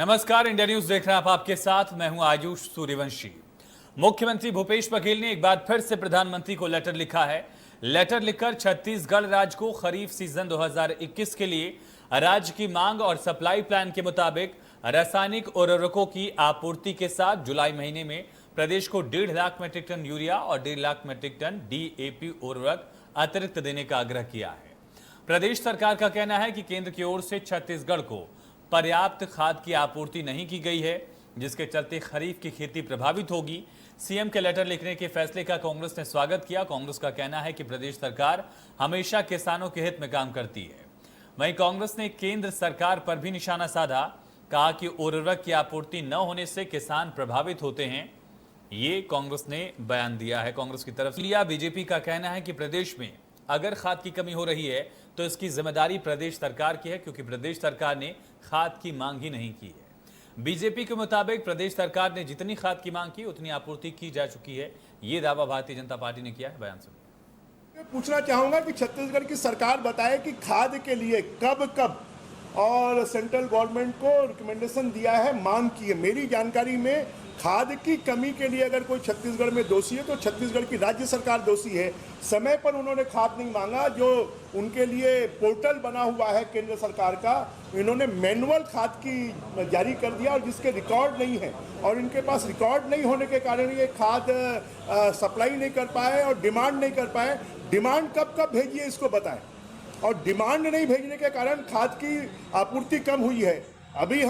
नमस्कार, India news देख रहे हैं आप, आपके साथ मैं हूं आयुष सूर्यवंशी। मुख्यमंत्री भूपेश बघेल ने एक बार फिर से प्रधानमंत्री को लेटर लिखा है। लेटर लिखकर छत्तीसगढ़ राज्य को खरीफ सीजन 2021 के लिए राज्य की मांग और सप्लाई प्लान के मुताबिक रासायनिक उर्वरकों की आपूर्ति के साथ जुलाई महीने में प्रदेश को 1.5 लाख मीट्रिक टन यूरिया और 1.5 लाख मीट्रिक टन DAP उर्वरक अतिरिक्त देने का आग्रह किया है। प्रदेश सरकार का कहना है कि केंद्र की ओर से छत्तीसगढ़ को पर्याप्त खाद की आपूर्ति नहीं की गई है, जिसके चलते खरीफ की खेती प्रभावित होगी। सीएम के लेटर लिखने के फैसले का कांग्रेस ने स्वागत किया। कांग्रेस का कहना है कि प्रदेश सरकार हमेशा किसानों के हित में काम करती है। वहीं कांग्रेस ने केंद्र सरकार पर भी निशाना साधा, कहा कि उर्वरक की आपूर्ति न होने से किसान प्रभावित होते हैं। ये कांग्रेस ने बयान दिया है कांग्रेस की तरफ से। बीजेपी का कहना है कि प्रदेश में अगर खाद की कमी हो रही है तो इसकी जिम्मेदारी प्रदेश सरकार की है, क्योंकि प्रदेश सरकार ने खाद की मांग ही नहीं की है। बीजेपी के मुताबिक प्रदेश सरकार ने जितनी खाद की मांग की उतनी आपूर्ति की जा चुकी है। ये दावा भारतीय जनता पार्टी ने किया है। बयान सुनिए। मैं पूछना चाहूंगा कि छत्तीसगढ़ की सरकार बताए कि खाद के लिए कब कब और सेंट्रल गवर्नमेंट को रिकमेंडेशन दिया है, मांग की है। मेरी जानकारी में खाद की कमी के लिए अगर कोई छत्तीसगढ़ में दोषी है तो छत्तीसगढ़ की राज्य सरकार दोषी है। समय पर उन्होंने खाद नहीं मांगा। जो उनके लिए पोर्टल बना हुआ है केंद्र सरकार का, इन्होंने मैनुअल खाद की जारी कर दिया और जिसके रिकॉर्ड नहीं है, और इनके पास रिकॉर्ड नहीं होने के कारण ये खाद सप्लाई नहीं कर पाए और डिमांड नहीं कर पाए। डिमांड कब कब भेजिए इसको बताएं, और डिमांड नहीं भेजने के कारण खाद की आपूर्ति कम हुई है। अभी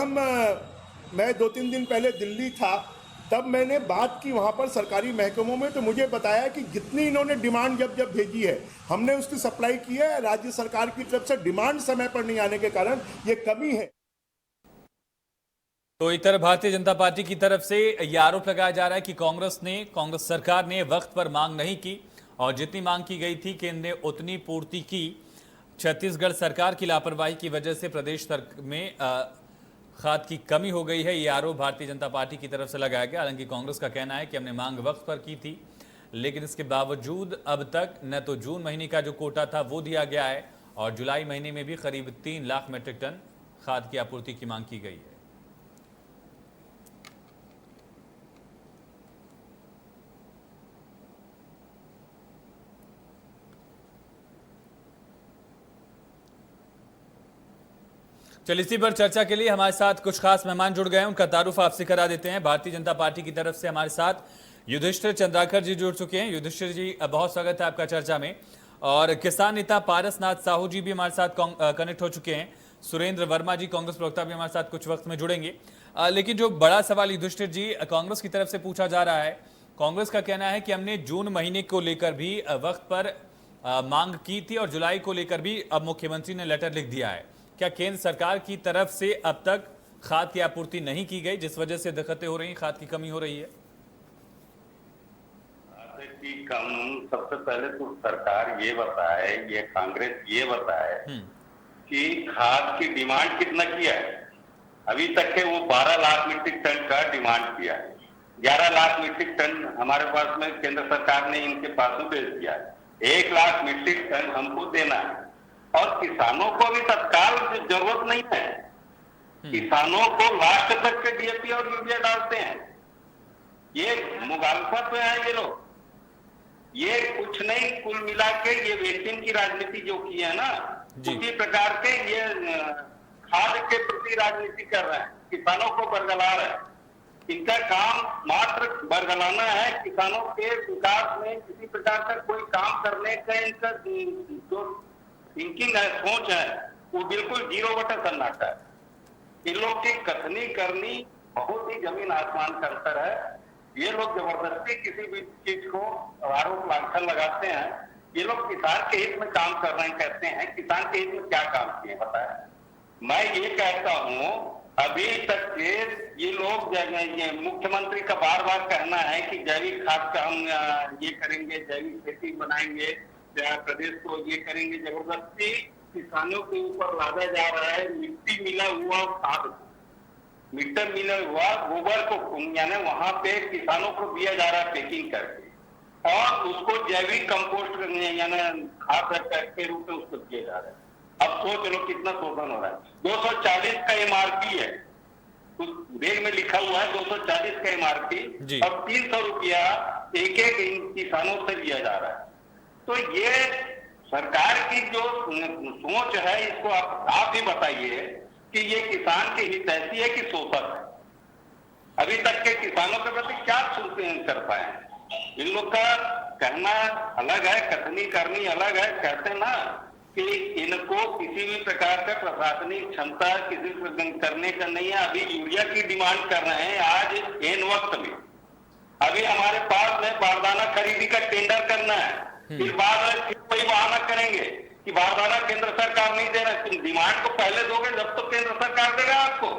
मैं 2-3 दिन पहले दिल्ली था, तब मैंने बात की वहाँ पर सरकारी महकमों में, तो मुझे बताया कि जितनी इन्होंने डिमांड जब भेजी है हमने उसकी सप्लाई की है। राज्य सरकार की तरफ से डिमांड समय पर नहीं आने के कारण ये कमी है। तो एक तरफ भारतीय जनता पार्टी की तरफ से यह आरोप लगाया जा रहा है कि कांग्रेस सरकार ने वक्त पर मांग नहीं की और जितनी मांग की गई थी केंद्र ने उतनी पूर्ति की। छत्तीसगढ़ सरकार की लापरवाही की वजह से प्रदेश में खाद की कमी हो गई है। ये आरोप भारतीय जनता पार्टी की तरफ से लगाया गया। हालांकि कांग्रेस का कहना है कि हमने मांग वक्त पर की थी, लेकिन इसके बावजूद अब तक न तो जून महीने का जो कोटा था वो दिया गया है और जुलाई महीने में भी करीब 3 लाख मीट्रिक टन खाद की आपूर्ति की मांग की गई है। चलिए, इसी पर चर्चा के लिए हमारे साथ कुछ खास मेहमान जुड़ गए हैं, उनका तारुफ आपसे करा देते हैं। भारतीय जनता पार्टी की तरफ से हमारे साथ युधिष्ठिर चंद्राकर जी जुड़ चुके हैं। युधिष्ठिर जी, बहुत स्वागत है आपका चर्चा में। और किसान नेता पारसनाथ साहू जी भी हमारे साथ कनेक्ट हो चुके हैं। सुरेंद्र वर्मा जी, कांग्रेस प्रवक्ता, भी हमारे साथ कुछ वक्त में जुड़ेंगे। लेकिन जो बड़ा सवाल युधिष्ठिर जी कांग्रेस की तरफ से पूछा जा रहा है, कांग्रेस का कहना है कि हमने जून महीने को लेकर भी वक्त पर मांग की थी और जुलाई को लेकर भी अब मुख्यमंत्री ने लेटर लिख दिया है। क्या केंद्र सरकार की तरफ से अब तक खाद की आपूर्ति नहीं की गई, जिस वजह से दिक्कतें हो रही हैं, खाद की कमी हो रही है? सबसे पहले तो सरकार ये बताए, ये कांग्रेस ये बताए कि खाद की डिमांड कितना किया है। अभी तक के वो 12 लाख मीट्रिक टन का डिमांड किया है। 11 लाख मीट्रिक टन हमारे पास में केंद्र सरकार ने इनके पास में भेज दिया है। 1 लाख मीट्रिक टन हमको देना है और किसानों को भी तत्काल जरूरत नहीं है। किसानों को लास्ट तक के DAP और यूरिया डालते हैं। ये मुगालफत में है ये लोग। ये कुछ नहीं, कुल मिला के ये वैक्सीन की राजनीति जो की है ना, उसी प्रकार के ये खाद के प्रति राजनीति कर रहे हैं, किसानों को बरगला रहे हैं। इनका काम मात्र बरगलाना है। किसानों के विकास में किसी प्रकार का कोई काम करने का इनका जो थिंकिंग है, सोच है, वो बिल्कुल 0 सन्नाटा है। इन लोग की कथनी करनी बहुत ही जमीन आसमान का अंतर है। ये लोग जबरदस्ती किसी भी चीज को आरोप लांछन लगाते हैं। ये लोग किसान के हित में काम कर रहे हैं कहते हैं। किसान के हित में क्या काम किए बताया? मैं ये कहता हूँ, अभी तक के ये लोग, ये मुख्यमंत्री का बार बार कहना है कि जैविक खाद का हम ये करेंगे, जैविक खेती बनाएंगे, प्रदेश को ये करेंगे। जबरदस्ती किसानों के ऊपर लादा जा रहा है मिट्टी मिला हुआ खाद, मिट्टी मिला हुआ गोबर को, यानी वहां पे किसानों को दिया जा रहा है पैकिंग करके, और उसको जैविक कंपोस्ट यानी खाद के रूप में उसको दिया जा रहा है। अब सोच लो कितना शोषण हो रहा है। 240 का MRP है, उस बैग में लिखा हुआ है 240 का जी। MRP और 300 रुपया एक एक किसानों से लिया जा रहा है। तो ये सरकार की जो सोच है, इसको आप भी बताइए कि ये किसान के हितैषी है कि शोषक है। अभी तक के किसानों के प्रति क्या कर पाए? इन लोग का कहना अलग है, कथनी करनी अलग है। कहते ना कि इनको किसी भी प्रकार का प्रशासनिक क्षमता किसी करने का नहीं है। अभी यूरिया की डिमांड कर रहे हैं आज एन वक्त में। अभी हमारे पास में बारदाना खरीदी का टेंडर करना है, फिर बाद में फिर वही बहाना करेंगे कि बारदाना केंद्र सरकार नहीं दे रहा। तुम डिमांड को पहले दोगे जब तो केंद्र सरकार देगा आपको।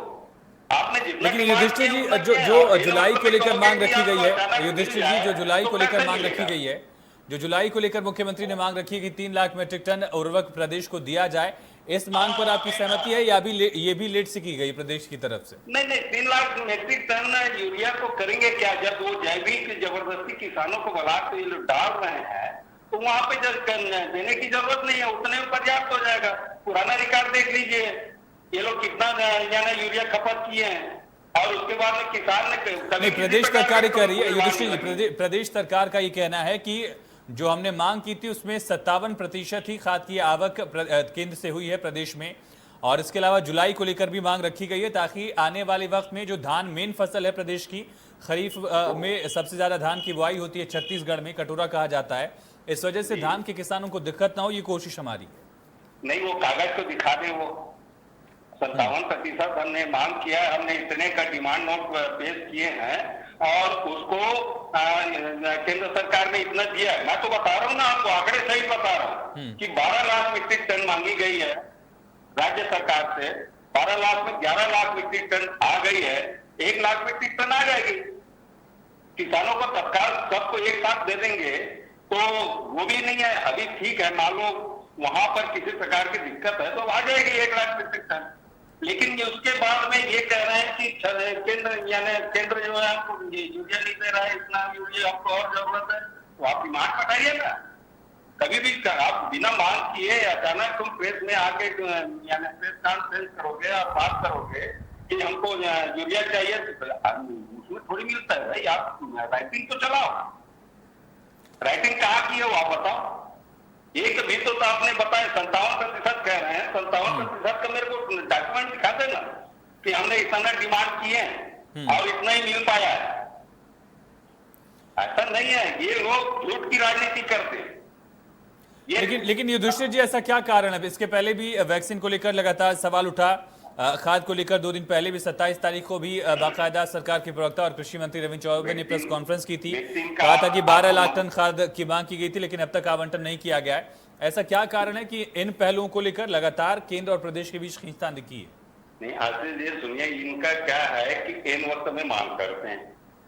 आपने जितना लेकिन युधिष्ठिर जी जो जुलाई को लेकर मांग रखी गई है, युधिष्ठिर जी जो जुलाई को लेकर मांग रखी गई है, जो जुलाई को लेकर मुख्यमंत्री ने मांग रखी है कि 3 लाख मीट्रिक टन उर्वरक प्रदेश को दिया जाए, इस मांग पर आपकी सहमति है या अभी ये भी लेट से की गई प्रदेश की तरफ से? नहीं, 3 लाख मीट्रिक टन यूरिया को करेंगे क्या? जब वो जैविक जबरदस्ती किसानों को बला के ये लोग डाल रहे हैं तो वहां पे देने की जरूरत नहीं है, उतने में पर्याप्त हो जाएगा। पुराना रिकॉर्ड देख लीजिए, ये लोग कितना यूरिया खपत किए हैं और उसके बाद में किसान ने नहीं, प्रदेश सरकार कह रही है, युधिष्ठिर जी प्रदेश सरकार का ये कहना है कि जो हमने मांग की थी उसमें 57% ही खाद की आवक केंद्र से हुई है प्रदेश में, और इसके अलावा जुलाई को लेकर भी मांग रखी गई है ताकि आने वाले वक्त में जो धान मेन फसल है प्रदेश की, खरीफ में सबसे ज्यादा धान की बुआई होती है छत्तीसगढ़ में, कटोरा कहा जाता है, इस वजह से धान के किसानों को दिक्कत ना हो, ये कोशिश हमारी। नहीं, वो कागज को दिखा दे। वो 57% हमने मांग किया है, हमने इतने का डिमांड नोट पेश किए हैं और उसको केंद्र सरकार ने इतना दिया है। मैं तो बता रहा हूँ ना आपको, आंकड़े सही बता रहा हूँ कि 12 लाख मीट्रिक टन मांगी गई है राज्य सरकार से। 12 लाख में 11 लाख मीट्रिक टन आ गई है, 1 लाख मीट्रिक टन आ जाएगी। किसानों को तत्काल सबको एक साथ दे देंगे तो वो भी नहीं है। अभी ठीक है, मान लो वहां पर किसी प्रकार की दिक्कत है तो आ जाएगी 1 लाख मीट्रिक टन, लेकिन ये उसके बाद में ये कह रहे हैं कि केंद्र जो है हमको यूरिया नहीं दे रहा है, इतना यूरिया हमको और जरूरत है, तो आप डिमांड बताइए ना। कभी भी आप बिना मांग किए अचानक तुम प्रेस में आके प्रेस कॉन्फ्रेंस करोगे और बात करोगे कि हमको यूरिया चाहिए, उसमें थोड़ी मिलता है भाई। आप राइटिंग तो चलाओ, राइटिंग कहाँ की है वो आप बताओ। एक भी तो आपने बताया 57% कह रहे हैं, 57% का मेरे को डॉक्यूमेंट दिखा देना कि हमने इतना डिमांड किए हैं और इतना ही मिल पाया है। ऐसा नहीं है, ये लोग झूठ की राजनीति करते हैं। लेकिन युधिष्ठिर जी ऐसा क्या कारण है? इसके पहले भी वैक्सीन को लेकर लगातार सवाल उठा, खाद को लेकर 2 दिन पहले भी 27 तारीख को भी बाकायदा सरकार के प्रवक्ता और कृषि मंत्री रविंद्र चौबे ने प्रेस कॉन्फ्रेंस की थी, कहा था कि 12 लाख टन खाद की मांग की गई थी लेकिन अब तक आवंटन नहीं किया गया है। ऐसा क्या कारण है कि इन पहलुओं को लेकर लगातार केंद्र और प्रदेश के बीच खींचतान दिखी है? नहीं, आशीष जी सुनिए, इनका क्या है कि एन वक्त में मांग करते हैं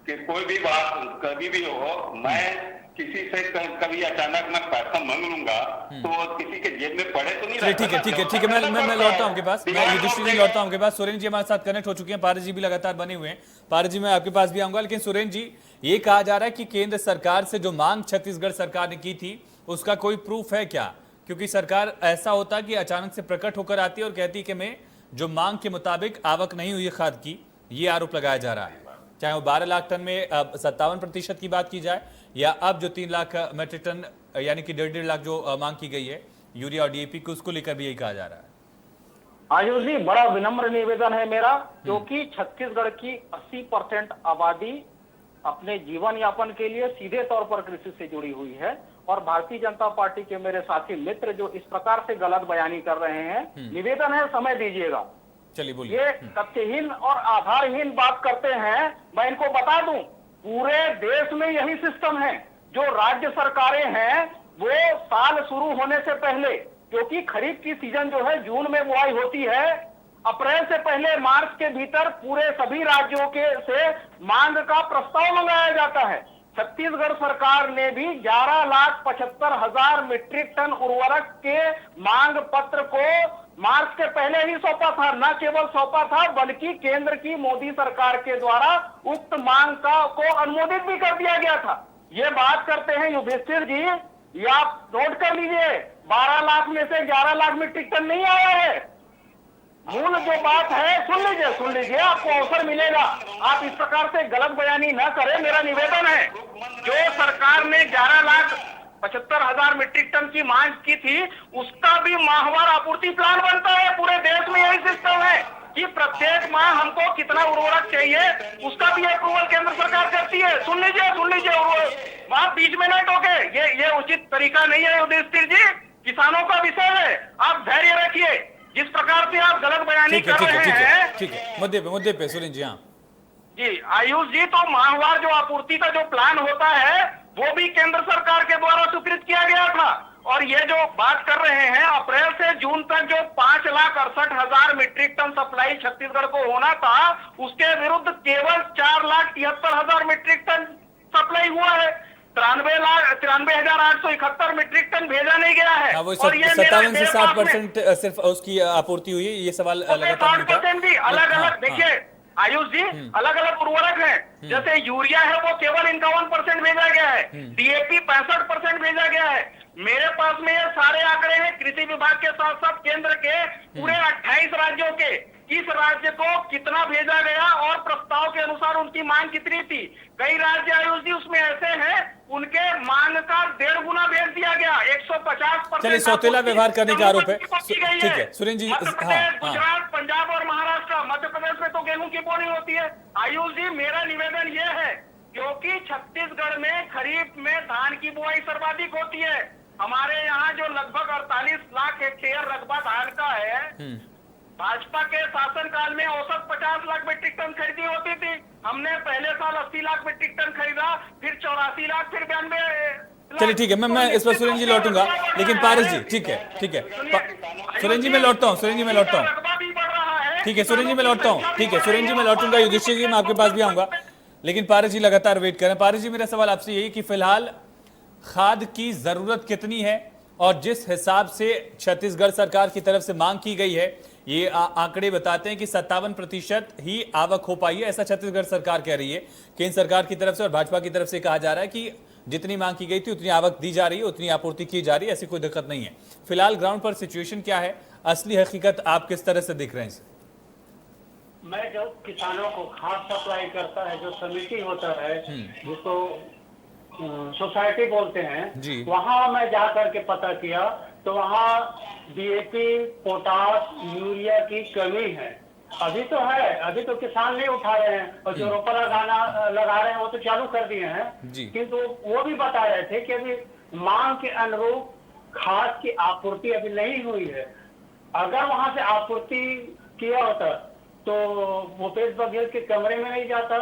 कि कोई भी बात कभी भी हो, मैं किसी से कभी अचानक मैं पैसा मांग लूंगा तो किसी के जेब में पड़े तो नहीं रहता। ठीक है, मैं लौटता हूं आपके पास, मैं युधिष्ठिर जी लौटता हूं आपके पास। सुरेंद्र जी हमारे साथ कनेक्ट हो चुके हैं, पारस जी भी लगातार बने हुए हैं। पारस जी मैं आपके पास भी आऊंगा, लेकिन सुरेंद्र जी ये कहा जा रहा है कि केंद्र सरकार से जो मांग छत्तीसगढ़ सरकार ने की थी उसका कोई प्रूफ है क्या? क्योंकि सरकार ऐसा होता कि अचानक से प्रकट होकर आती है और कहती है कि मैं जो मांग के मुताबिक आवक नहीं हुई खाद की, ये आरोप लगाया जा रहा है। चाहे वो 12 लाख टन में 57% की बात की जाए या अब जो 3 लाख मीट्रिक टन यानी कि 1.5 लाख जो मांग की गई है यूरिया और डीएपी को, उसको लेकर भी यही कहा जा रहा है। आयुष जी, बड़ा विनम्र निवेदन है मेरा, क्योंकि छत्तीसगढ़ की 80% आबादी अपने जीवन यापन के लिए सीधे तौर पर कृषि से जुड़ी हुई है, और भारतीय जनता पार्टी के मेरे साथी मित्र जो इस प्रकार से गलत बयानी कर रहे हैं, निवेदन है समय दीजिएगा। चलिए बोलिए। ये तथ्यहीन और आधारहीन बात करते हैं। मैं इनको बता दूं, पूरे देश में यही सिस्टम है। जो राज्य सरकारें हैं वो साल शुरू होने से पहले, क्योंकि खरीफ की सीजन जो है जून में बुआई होती है, अप्रैल से पहले मार्च के भीतर पूरे सभी राज्यों के से मांग का प्रस्ताव मंगाया जाता है। छत्तीसगढ़ सरकार ने भी 11,75,000 मीट्रिक टन उर्वरक के मांग पत्र को मार्च के पहले ही सौंपा था। न केवल सौंपा था बल्कि केंद्र की मोदी सरकार के द्वारा उक्त मांग को अनुमोदित भी कर दिया गया था। ये बात करते हैं युधिष्ठिर जी, ये आप नोट कर लीजिए, 12 लाख में से 11 लाख मीट्रिक टन नहीं आया है। मूल जो बात है सुन लीजिए, आपको अवसर मिलेगा। आप इस प्रकार से गलत बयानी न करें, मेरा निवेदन है। जो सरकार ने 11,75,000 मीट्रिक टन की मांग की थी, उसका भी माहवार आपूर्ति प्लान बनता है। पूरे देश में यही सिस्टम है कि प्रत्येक माह हमको कितना उर्वरक चाहिए, उसका भी अप्रूवल केंद्र सरकार करती है। सुन लीजिए आप बीच में न टोके, ये उचित तरीका नहीं है युधिष्ठिर जी। किसानों का विषय है, आप धैर्य रखिए। जिस प्रकार से आप गलत बयानी कर रहे हैं, ठीक है, मुद्दे पे सुरेंद्र जी। हाँ जी आयुष जी, तो माहवार जो आपूर्ति का जो प्लान होता है वो भी केंद्र सरकार के द्वारा स्वीकृत किया गया था। और ये जो बात कर रहे हैं, अप्रैल से जून तक जो 5,68,000 मीट्रिक टन सप्लाई छत्तीसगढ़ को होना था, उसके विरुद्ध केवल 4,73,000 मीट्रिक टन सप्लाई हुआ है। 93,871 मीट्रिक टन भेजा नहीं गया है। वो और ये 57 से 60% सिर्फ उसकी आपूर्ति हुई है। ये सवाल लगातार 60% भी अलग अलग देखिए आयुष जी, अलग अलग उर्वरक हैं। जैसे यूरिया है वो केवल 51% भेजा गया है, डीएपी 65% भेजा गया है। मेरे पास में ये सारे आंकड़े हैं कृषि विभाग के साथ साथ केंद्र के, पूरे 28 राज्यों के, किस राज्य को कितना भेजा गया और प्रस्ताव के अनुसार उनकी मांग कितनी थी। कई राज्य आयुष जी उसमें ऐसे हैं, उनके मांग का 1.5 गुना भेज दिया गया। 150%। चलिए, सौतेला व्यवहार करने का आरोप है। ठीक है सुरेंद्र जी। गुजरात, पंजाब और महाराष्ट्र, मध्य प्रदेश में तो गेहूं की बोनी होती है। आयुष जी, मेरा निवेदन ये है, क्योंकि छत्तीसगढ़ में खरीफ में धान की बुआई सर्वाधिक होती है। हमारे यहाँ जो लगभग 48 लाख हेक्टेयर रकबा धान का है, भाजपा के शासनकाल में औसत 50 लाख मीट्रिक टन खरीदी होती थी। हमने पहले साल 80 लाख मीट्रिक टन खरीदा, फिर 84 लाख, फिर 92। चलिए ठीक है, मैं इस पर सुरेंद्र जी लौटूंगा, लेकिन पारस जी ठीक है सुरेंद्र जी मैं लौटता हूँ ठीक है सुरेंद्र जी मैं लौटता हूँ सुरेंद्र जी मैं लौटूंगा। युधिष्ठिर जी मैं आपके पास भी आऊंगा, लेकिन पारस जी लगातार वेट करें। पारस जी, मेरा सवाल आपसे यही कि फिलहाल खाद की जरूरत कितनी है, और जिस हिसाब से छत्तीसगढ़ सरकार की तरफ से मांग की गई है, ये आंकड़े बताते हैं कि 57% ही आवक हो पाई है, ऐसा छत्तीसगढ़ सरकार कह रही है। केंद्र सरकार की तरफ से और भाजपा की तरफ से कहा जा रहा है कि जितनी मांग की गई थी उतनी आवक दी जा रही है, उतनी आपूर्ति की जा रही है, ऐसी कोई दिक्कत नहीं है। फिलहाल ग्राउंड पर सिचुएशन क्या है, असली हकीकत आप किस तरह से दिख रहे हैं? मैं जो किसानों को खाद सप्लाई करता है, जो समिति होता है जिसको सोसाइटी बोलते हैं, वहां मैं जा करके पता किया तो वहां डीएपी, पोटास, यूरिया की कमी है। अभी तो है, अभी तो किसान नहीं उठा रहे हैं, और जो रोपा लगा रहे हैं वो तो चालू कर दिए हैं। किंतु वो भी बता रहे थे कि अभी मांग के अनुरूप खाद की आपूर्ति अभी नहीं हुई है। अगर वहां से आपूर्ति किया होता तो भूपेश बघेल के कमरे में नहीं जाता,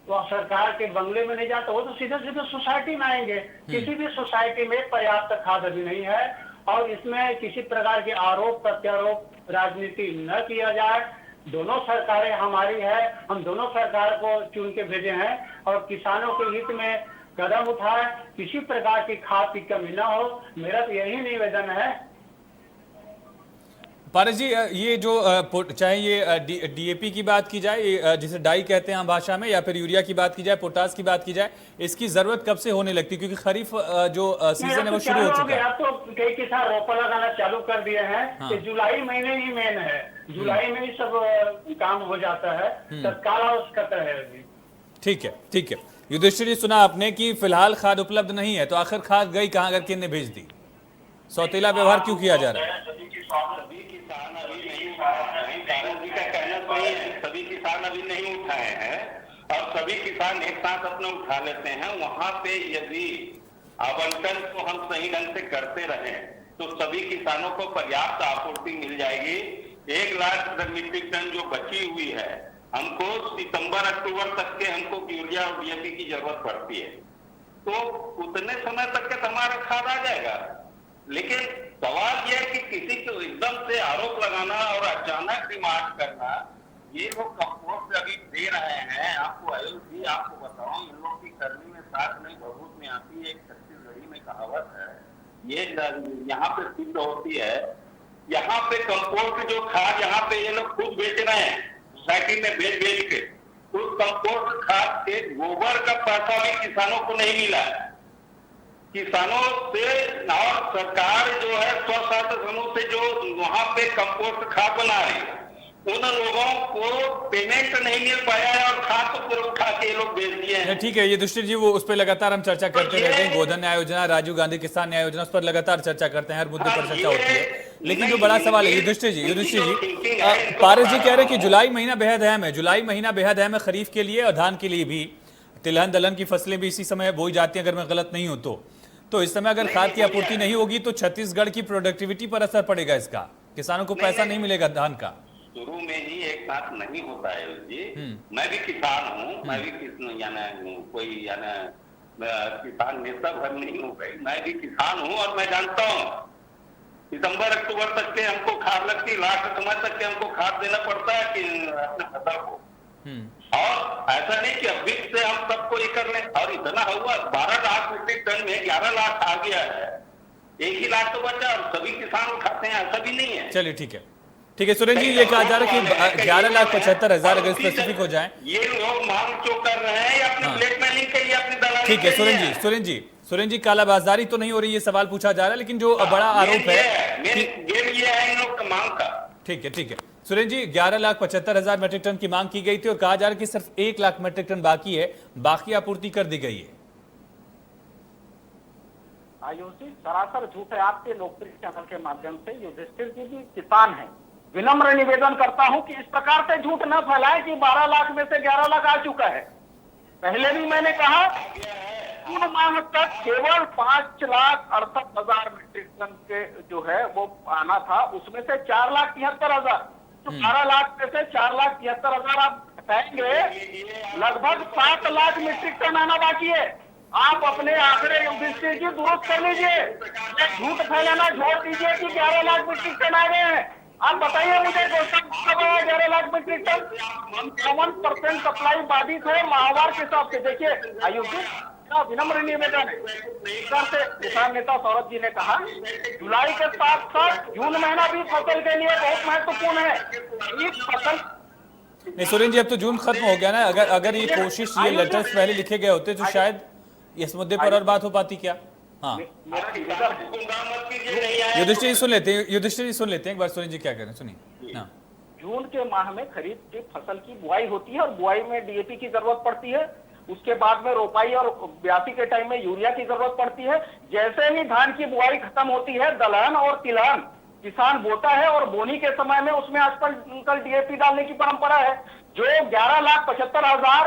वह सरकार के बंगले में नहीं जाता, वो तो सीधे सीधे सोसाइटी में आएंगे। किसी भी सोसाइटी में पर्याप्त खाद अभी नहीं है, और इसमें किसी प्रकार के आरोप प्रत्यारोप राजनीति न किया जाए। दोनों सरकारें हमारी है, हम दोनों सरकार को चुन के भेजे हैं, और किसानों के हित में कदम उठाए, किसी प्रकार की खाद की कमी न हो। मेरा तो यही निवेदन है। पारस जी, ये जो चाहे ये डीएपी की बात की जाए, जिसे डाई कहते हैं हम भाषा में, या फिर यूरिया की बात की जाए, पोटास की बात की जाए, इसकी जरूरत कब से होने लगती है? क्योंकि खरीफ जो सीजन है वो शुरू हो चुका है। अब तो कई किसान रोपा लगाना चालू कर दिए हैं। जुलाई महीने ही मेन है, जुलाई में ही सब काम हो जाता है, तत्काल आवश्यकता है अभी। ठीक है युधिष्ठिर जी, सुना आपने कि फिलहाल खाद उपलब्ध नहीं है, तो आखिर खाद गई कहाँ, अगर किन ने भेज दी? सौतेला व्यवहार क्यों किया जा रहा है? सभी किसान अभी नहीं उठाए हैं, और सभी किसान एक साथ अपने उठा लेते हैं। वहां पे यदि आवंटन को हम सही ढंग से करते रहे तो सभी किसानों को पर्याप्त आपूर्ति मिल जाएगी। 1 लाख मीट्रिक टन जो बची हुई है, हमको सितंबर अक्टूबर तक के हमको यूरिया और डीएपी की जरूरत पड़ती है, तो उतने समय तक के हमारा खाद आ जाएगा। लेकिन सवाल यह है कि किसी को एकदम से आरोप लगाना और अचानक डिमांड करना, ये लोग कंपोस्ट अभी दे रहे हैं। आपको आयुष जी आपको बताऊं, इन लोग की करनी में साथ नहीं भभूत में आती है, एक छत्तीसगढ़ी में कहावत है, ये यहाँ पे सिद्ध होती है। यहाँ पे कंपोस्ट जो खाद यहाँ पे ये लोग खुद बेच रहे हैं सोसाइटी में बेच के, उस कंपोस्ट खाद के गोबर का पैसा भी किसानों को नहीं मिला है। किसानों से और सरकार जो है स्व सहायता समूह से जो वहां पे कंपोस्ट खाद बना रही है, उन लोगों को पेमेंट नहीं मिल पाया है और खाद तो पूरा उठा के ये लोग बेच दिए हैं। ठीक है युधिष्ठिर जी, वो उस पर लगातार हम चर्चा करते रहते हैं। गोधन न्याय योजना, राजीव गांधी किसान न्याय योजना, उस पर लगातार चर्चा करते हैं, हर मुद्दे पर चर्चा होती है। लेकिन जो बड़ा सवाल है युधिष्ठिर जी, पारस जी कह रहे हैं कि जुलाई महीना बेहद अहम है, जुलाई महीना बेहद अहम है खरीफ के लिए और धान के लिए भी। तिलहन दलहन की फसलें भी इसी समय बोई जाती हैं अगर मैं गलत नहीं हूं तो इस समय अगर खाद की आपूर्ति नहीं होगी तो छत्तीसगढ़ की प्रोडक्टिविटी पर असर पड़ेगा इसका, किसानों को पैसा नहीं मिलेगा धान का। शुरू में ही एक साथ नहीं होता है जी। मैं भी किसान हूँ, मैं भी कोई किसान नेता भर नहीं हूँ भाई, मैं भी किसान हूँ और मैं जानता हूँ सितंबर अक्टूबर तक के हमको खाद लगती, लास्ट समय तक के हमको खाद देना पड़ता है कि अपने फसल को। और ऐसा नहीं कि अभी से हम सबको ये कर लें, और इतना हुआ 12 लाख मीट्रिक टन में 11 लाख आ गया है, 1 ही लाख तो बचा और सभी किसान उठाते हैं, ऐसा भी नहीं है। चलिए ठीक है सुरेंद्र जी, ये कहा जा रहा है कि 11,75,000 अगर स्पेसिफिक हो जाए। ये लोग मांग जो कर रहे हैं या अपनी ब्लैकमेलिंग के लिए अपनी दलाली। ठीक है सुरेंद्र जी कालाबाजारी तो नहीं हो रही, ये सवाल पूछा जा रहा है, लेकिन जो बड़ा आरोप है ये है इन लोग का मांग का। ठीक है सुरेंद्र जी, 11,75,000 मीट्रिक टन की मांग की गई थी और कहा जा रहा है कि सिर्फ 1 लाख मीट्रिक टन बाकी है, बाकी आपूर्ति कर दी गई है। आयुष जी सरासर झूठ है। आपके लोकप्रिय चैनल के माध्यम से युधिष्ठिर जी भी किसान है, विनम्र निवेदन करता हूं कि इस प्रकार से झूठ न फैलाएं कि 12 लाख में से 11 लाख आ चुका है। पहले भी मैंने कहा 3 माह तक केवल 5,68,000 मीट्रिक टन के जो है वो आना था, उसमें से 4,73,000, तो 12 लाख में से 4,73,000 आप घटाएंगे, लगभग 7 लाख मीट्रिक टन आना बाकी है। आप अपने आंकड़े युधिष्ठिर जी दुरुस्त कर लीजिए, झूठ फैलाना छोड़ दीजिए कि 11 लाख मीट्रिक टन आ गए हैं। आप बताइए मुझे 11 लाख मीट्रिक टन 51% सप्लाई बाधित है माहवार के हिसाब से। देखिए आयुष जी का विनम्र निवेदन है, से किसान नेता सौरभ जी ने कहा जुलाई के साथ साथ जून महीना भी फसल के लिए बहुत महत्वपूर्ण है। इस फसल नहीं सुरेंद्र जी, अब तो जून खत्म हो गया ना, अगर ये कोशिश, ये लेटर्स पहले लिखे गए होते तो शायद इस मुद्दे पर और बात हो पाती क्या। हाँ युधिष्ठिर जी सुन लेते हैं एक बार सुरेंद्र जी क्या कह रहे हैं, सुनिए। हाँ जून के माह में खरीफ की फसल की बुआई होती है और बुआई में डीएपी की जरूरत पड़ती है, उसके बाद में रोपाई और ब्यासी के टाइम में यूरिया की जरूरत पड़ती है। जैसे ही धान की बुआई खत्म होती है, दलहन और तिलहन किसान बोता है और बोनी के समय में उसमें आजकल डीएपी डालने की परंपरा है। जो 11,75,000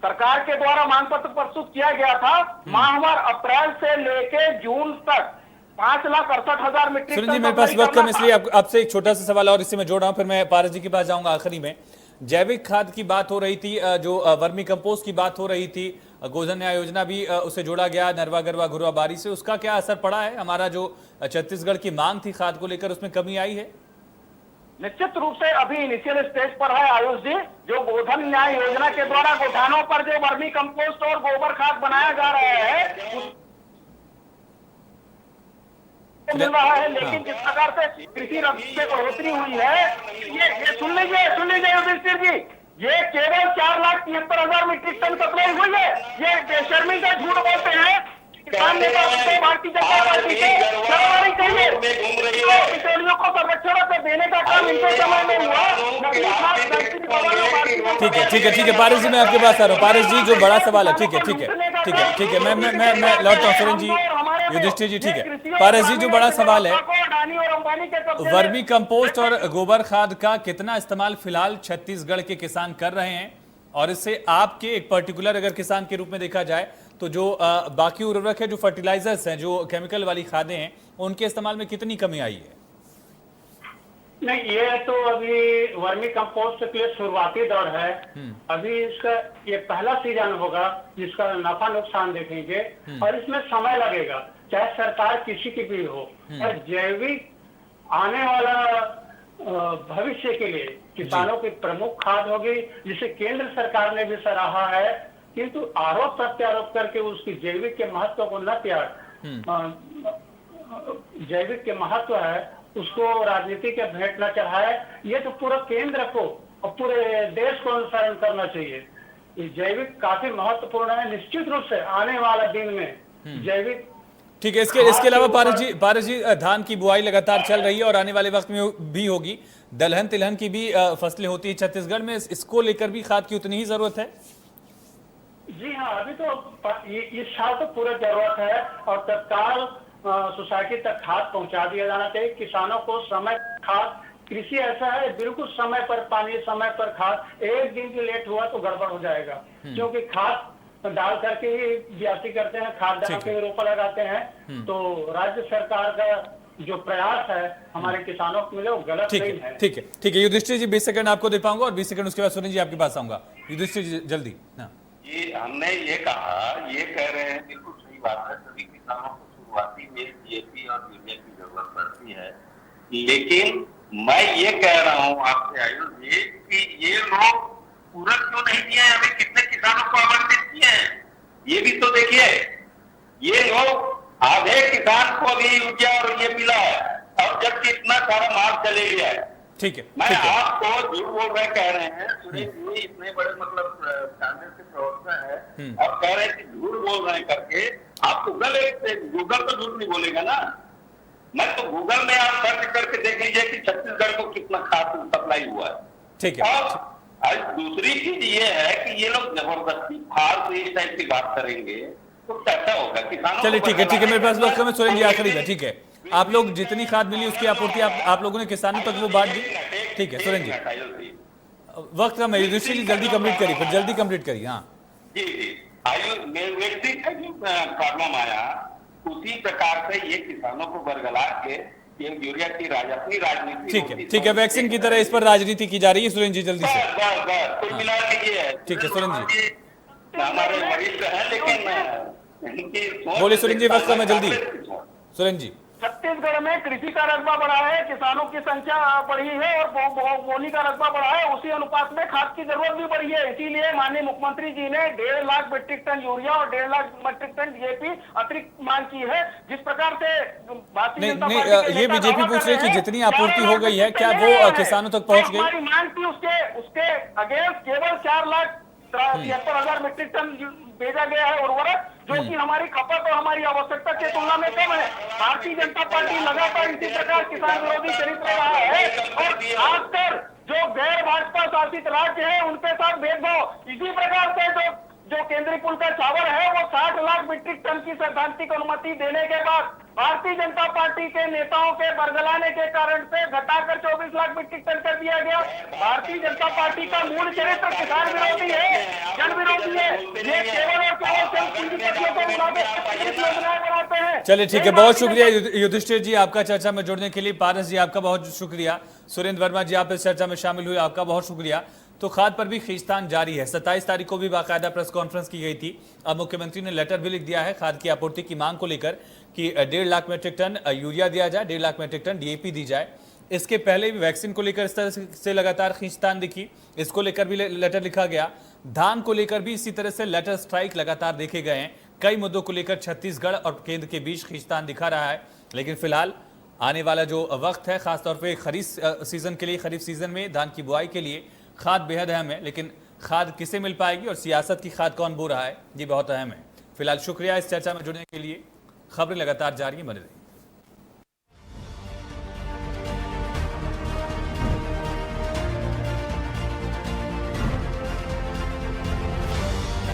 सरकार के द्वारा मांग पत्र प्रस्तुत किया गया था, माहवार अप्रैल से लेके जून तक 5,68,000 मीट्रिक टन। सुरेंद्र जी मेरे पास वक्त कम, इसलिए आपसे एक छोटा सा सवाल और इसी में जोड़ रहा हूं, फिर मैं पारस जी के पास जाऊंगा आखिरी में। जैविक खाद की बात हो रही थी, जो वर्मी कंपोस्ट की बात हो रही थी, गोधन न्याय योजना भी उसे जोड़ा गया नरवा गरवा घुरवा बारी से, उसका क्या असर पड़ा है? हमारा जो छत्तीसगढ़ की मांग थी खाद को लेकर, उसमें कमी आई है? निश्चित रूप से अभी इनिशियल स्टेज पर है आयुष जी। जो गोधन न्याय योजना के द्वारा गोठानों पर जो वर्मी कंपोस्ट और गोबर खाद बनाया जा रहा है मिल रहा है, लेकिन जिस प्रकार से कृषि रफ्तार में बढ़ोतरी हुई है, ये सुन लीजिए युधिष्ठिर जी, ये केवल 4,73,000 मीट्रिक टन सप्लाई हुई है। ये बेशर्मी से झूठ बोलते हैं। किसान नेता भारतीय जनता पार्टी से शर्मानी चाहिए, किसानों को संरक्षण देने का काम इनके समय में हुआ। ठीक है पारस जी, मैं आपके पास आ रहा हूँ। पारस जी जो बड़ा सवाल है, ठीक है मैं लौटता हूँ। सुरेंद्र जी, युधिष्ठिर जी, ठीक है। पारस जी जो बड़ा सवाल है, वर्मी कंपोस्ट और गोबर खाद का कितना इस्तेमाल फिलहाल छत्तीसगढ़ के किसान कर रहे हैं, और इससे आपके एक पर्टिकुलर अगर किसान के रूप में देखा जाए तो जो बाकी उर्वरक है, जो फर्टिलाइजर्स हैं, जो केमिकल वाली खादें हैं, उनके इस्तेमाल में कितनी कमी आई है? नहीं, ये तो अभी वर्मी कंपोस्ट के लिए शुरुआती दौर है। अभी इसका ये पहला सीजन होगा जिसका नफा नुकसान देखेंगे, और इसमें समय लगेगा, चाहे सरकार किसी की भी हो। और जैविक आने वाला भविष्य के लिए किसानों की प्रमुख खाद होगी, जिसे केंद्र सरकार ने भी सराहा है, किंतु आरोप प्रत्यारोप करके उसकी जैविक के महत्व को न त्याग, जैविक के महत्व है उसको राजनीति के भेंट न चढ़ाए। ये तो पूरा केंद्र को और पूरे देश को अनुसरण करना चाहिए। ये जैविक काफी महत्वपूर्ण है। निश्चित रूप से आने वाला दिन में जैविक ठीक है, इसके अलावा पारस जी धान की बुआई लगातार चल रही है और आने वाले वक्त में भी होगी। दलहन तिलहन की भी फसलें होती है छत्तीसगढ़ में, इसको लेकर भी खाद की उतनी ही जरूरत है। जी हाँ, अभी तो इस साल तो पूरा जरूरत है और तत्काल सोसाइटी तक खाद पहुंचा दिया जाना चाहिए। किसानों को समय खाद, कृषि ऐसा है बिल्कुल समय पर पानी, समय पर खाद, एक दिन भी लेट हुआ तो गड़बड़ हो जाएगा। क्योंकि खाद डाल करके ही ब्यासी करते हैं, खाद डाल के रोपा लगाते हैं। तो राज्य सरकार का जो प्रयास है हमारे किसानों को मिले वो गलत नहीं है। ठीक है युधिष्ठिर जी 20 सेकंड आपको दे पाऊंगा और 20 सेकंड उसके बाद सुरेंद्र जी आपके पास आऊंगा। युधिष्ठिर जी जल्दी। ये हमने ये कहा, ये कह रहे हैं, बिल्कुल सही बात है, सभी किसानों को शुरुआती में डीएपी और यूरिया की जरूरत पड़ती है। लेकिन मैं ये कह रहा हूँ आपसे आयुष जी कि ये लोग पूरा क्यों नहीं किए हैं? अभी कितने किसानों को आवंटित किए हैं ये भी तो देखिए। ये लोग आधे किसान को भी यूरिया और ये मिला है और जबकि इतना सारा माल चले गया है। ठीक है, मैं आपको झूठ बोल रहे कह रहे हैं, सुरेश जी इतने बड़े मतलब कांग्रेस के प्रवक्ता है और कह रहे हैं कि झूठ बोल रहे हैं करके। आप गूगल तो झूठ नहीं बोलेगा ना। मैं तो गूगल में आप सर्च करके देख लीजिए कि छत्तीसगढ़ को कितना खाद सप्लाई हुआ है। ठीक है। और दूसरी चीज ये है कि ये लोग जबरदस्ती फालतू इस टाइप की बात करेंगे तो कैसा होगा किसानों। चलिए ठीक है, मेरे पास वक्त में सुरेंद्र जी आखिरी है। ठीक है, आप लोग जितनी खाद मिली उसकी आपूर्ति आप लोगों ने किसानों तक वो बांट दी। ठीक है सुरेंद्र जी, वक्त कम है, युधिष्ठिर जी जल्दी कंप्लीट करिए, फिर जल्दी कंप्लीट करिए। हाँ जी व्यक्ति का जो प्रॉब्लम आया उसी प्रकार से ये किसानों को बरगला के ये यूरिया की अपनी राजनीति। ठीक है, वैक्सीन की तरह इस पर राजनीति की जा रही है। सुरेंद्र जी जल्दी से। कुल मिला के ये है। ठीक है सुरेंद्र जी, हमारे वरिष्ठ है लेकिन इनकी बोले सुरेंद्र जी, वक्त में जल्दी। सुरेंद्र जी, छत्तीसगढ़ में कृषि का रकबा बढ़ा है, किसानों की संख्या बढ़ी है और बोनी का रकबा बढ़ा है, उसी अनुपात में खाद की जरूरत भी बढ़ी है। इसीलिए माननीय मुख्यमंत्री जी ने 1.5 लाख मीट्रिक टन यूरिया और 1.5 लाख मीट्रिक टन डीएपी अतिरिक्त मांग की है। जिस प्रकार से ये बीजेपी पूछ रही है कि जितनी आपूर्ति हो गई है क्या वो किसानों तक पहुंच गई? हमारी मांग थी उसके अगेंस्ट केवल 4,73,000 मीट्रिक टन भेजा गया है उर्वरक, जो कि हमारी खपत और हमारी आवश्यकता की तुलना में कम है। भारतीय जनता पार्टी लगातार इसी प्रकार किसान विरोधी चरित्र रहा है और खासकर जो गैर भाजपा शासित राज्य है उनके साथ भेदभाव। इसी प्रकार से जो केंद्रीय पुल का चावल है वो 60 लाख मीट्रिक टन की सैद्धांतिक अनुमति देने के बाद भारतीय जनता पार्टी के नेताओं के बरगलाने के कारण से घटाकर 24 लाख मीट्रिक टन कर दिया गया। भारतीय जनता पार्टी का मूल चरित्र किसान विरोधी है, जन विरोधी है। ये केवल और केवल पूंजीपतियों के मुताबिक योजनाएं बनाते हैं। चलिए ठीक है, बहुत शुक्रिया युधिष्ठिर जी आपका चर्चा में जुड़ने के लिए। पारस जी आपका बहुत शुक्रिया। सुरेंद्र वर्मा जी आप इस चर्चा में शामिल हुए, आपका बहुत शुक्रिया। तो खाद पर भी खींचतान जारी है। 27 तारीख को भी बाकायदा प्रेस कॉन्फ्रेंस की गई थी। अब मुख्यमंत्री ने लेटर भी लिख दिया है खाद की आपूर्ति की मांग को लेकर कि 1.5 लाख मीट्रिक टन यूरिया दिया जाए, 1.5 लाख मीट्रिक टन डीएपी दी जाए। इसके पहले भी वैक्सीन को लेकर इस तरह से लगातार खींचतान दिखी, इसको लेकर भी लेटर लिखा गया। धान को लेकर भी इसी तरह से लेटर स्ट्राइक लगातार देखे गए हैं। कई मुद्दों को लेकर छत्तीसगढ़ और केंद्र के बीच खींचतान दिखा रहा है। लेकिन फिलहाल आने वाला जो वक्त है खासतौर पर खरीफ सीजन के लिए, खरीफ सीजन में धान की बुआई के लिए खाद बेहद अहम है। लेकिन खाद किसे मिल पाएगी और सियासत की खाद कौन बो रहा है, ये बहुत अहम है। फिलहाल शुक्रिया इस चर्चा में जुड़ने के लिए। खबरें लगातार जारी बने रही।